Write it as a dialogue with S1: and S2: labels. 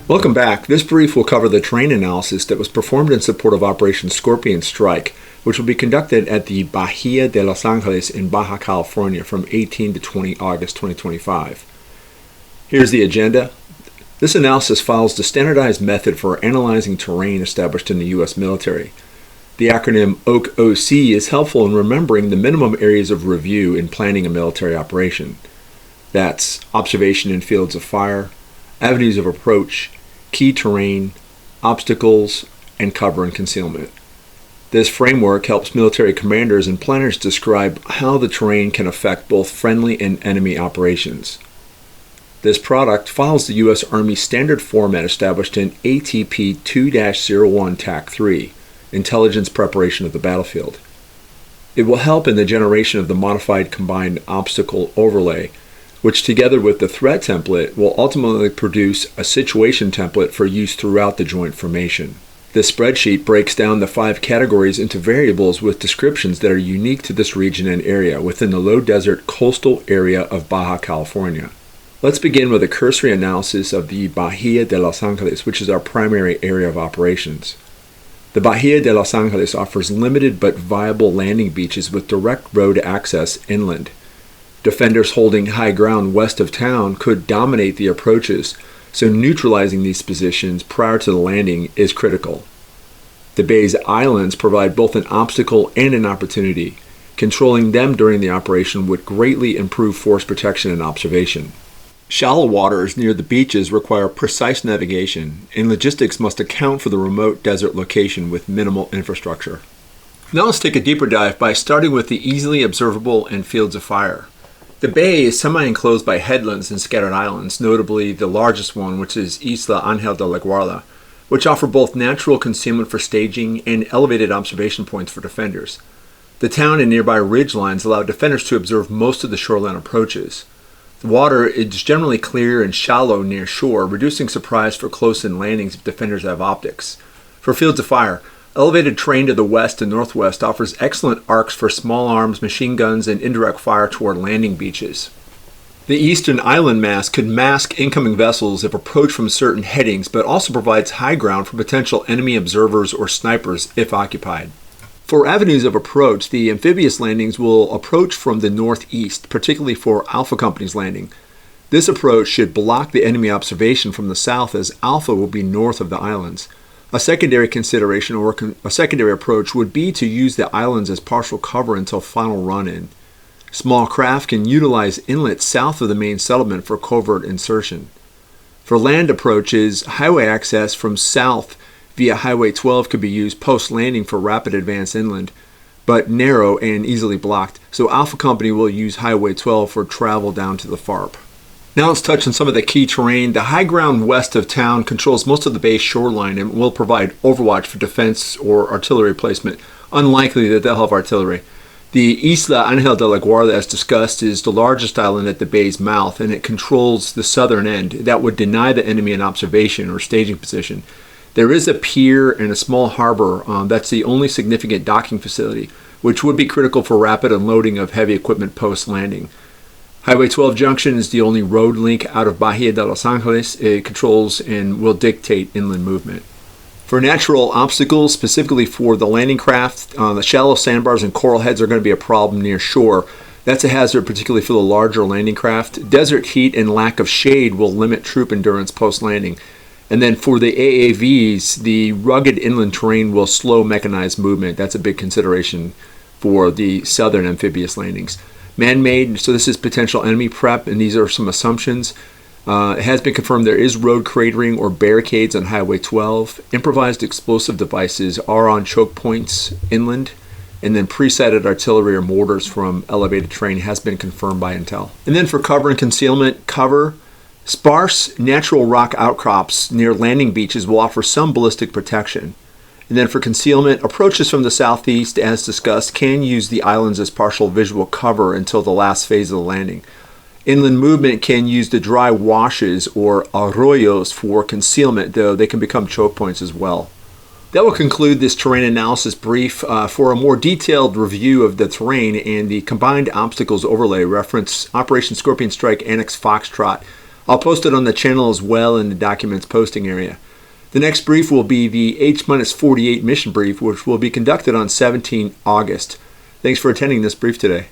S1: Welcome back. This brief will cover the terrain analysis that was performed in support of Operation Scorpion Strike, which will be conducted at the Bahía de Los Ángeles in Baja California from 18 to 20 August 2025. Here's the agenda. This analysis follows the standardized method for analyzing terrain established in the U.S. military. The acronym OAKOC is helpful in remembering the minimum areas of review in planning a military operation. That's observation in fields of fire, avenues of approach, key terrain, obstacles, and cover and concealment. This framework helps military commanders and planners describe how the terrain can affect both friendly and enemy operations. This product follows the U.S. Army standard format established in ATP 2-01 TAC 3, Intelligence Preparation of the Battlefield. It will help in the generation of the modified combined obstacle overlay, which together with the threat template will ultimately produce a situation template for use throughout the joint formation. This spreadsheet breaks down the 5 categories into variables with descriptions that are unique to this region and area within the low desert coastal area of Baja California. Let's begin with a cursory analysis of the Bahía de Los Ángeles, which is our primary area of operations. The Bahía de Los Ángeles offers limited but viable landing beaches with direct road access inland. Defenders holding high ground west of town could dominate the approaches, so neutralizing these positions prior to the landing is critical. The bay's islands provide both an obstacle and an opportunity. Controlling them during the operation would greatly improve force protection and observation. Shallow waters near the beaches require precise navigation, and logistics must account for the remote desert location with minimal infrastructure. Now let's take a deeper dive by starting with the easily observable and fields of fire. The bay is semi-enclosed by headlands and scattered islands, notably the largest one, which is Isla Ángel de la Guarda, which offer both natural concealment for staging and elevated observation points for defenders. The town and nearby ridgelines allow defenders to observe most of the shoreline approaches. The water is generally clear and shallow near shore, reducing surprise for close-in landings if defenders have optics. For fields of fire, elevated terrain to the west and northwest offers excellent arcs for small arms, machine guns, and indirect fire toward landing beaches. The eastern island mass could mask incoming vessels if approached from certain headings, but also provides high ground for potential enemy observers or snipers if occupied. For avenues of approach, the amphibious landings will approach from the northeast, particularly for Alpha Company's landing. This approach should block the enemy observation from the south, as Alpha will be north of the islands. A secondary consideration or a secondary approach would be to use the islands as partial cover until final run-in. Small craft can utilize inlets south of the main settlement for covert insertion. For land approaches, highway access from south via Highway 12 could be used post-landing for rapid advance inland, but narrow and easily blocked, so Alpha Company will use Highway 12 for travel down to the FARP. Now let's touch on some of the key terrain. The high ground west of town controls most of the bay's shoreline and will provide overwatch for defense or artillery placement. Unlikely that they'll have artillery. The Isla Ángel de la Guarda, as discussed, is the largest island at the bay's mouth, and it controls the southern end. That would deny the enemy an observation or staging position. There is a pier and a small harbor. That's the only significant docking facility, which would be critical for rapid unloading of heavy equipment post-landing. Highway 12 Junction is the only road link out of Bahía de Los Ángeles. It controls and will dictate inland movement. For natural obstacles, specifically for the landing craft, the shallow sandbars and coral heads are going to be a problem near shore. That's a hazard, particularly for the larger landing craft. Desert heat and lack of shade will limit troop endurance post-landing. And then for the AAVs, the rugged inland terrain will slow mechanized movement. That's a big consideration for the southern amphibious landings. Man-made, so this is potential enemy prep, and these are some assumptions. It has been confirmed there is road cratering or barricades on Highway 12. Improvised explosive devices are on choke points inland, and then pre-sighted artillery or mortars from elevated terrain has been confirmed by intel. And then for cover and concealment, sparse natural rock outcrops near landing beaches will offer some ballistic protection. And then for concealment, approaches from the southeast, as discussed, can use the islands as partial visual cover until the last phase of the landing. Inland movement can use the dry washes or arroyos for concealment, though they can become choke points as well. That will conclude this terrain analysis brief. For a more detailed review of the terrain and the combined obstacles overlay, reference Operation Scorpion Strike Annex Foxtrot I'll post it on the channel as well in the documents posting area. The next brief will be the H-48 mission brief, which will be conducted on 17 August. Thanks for attending this brief today.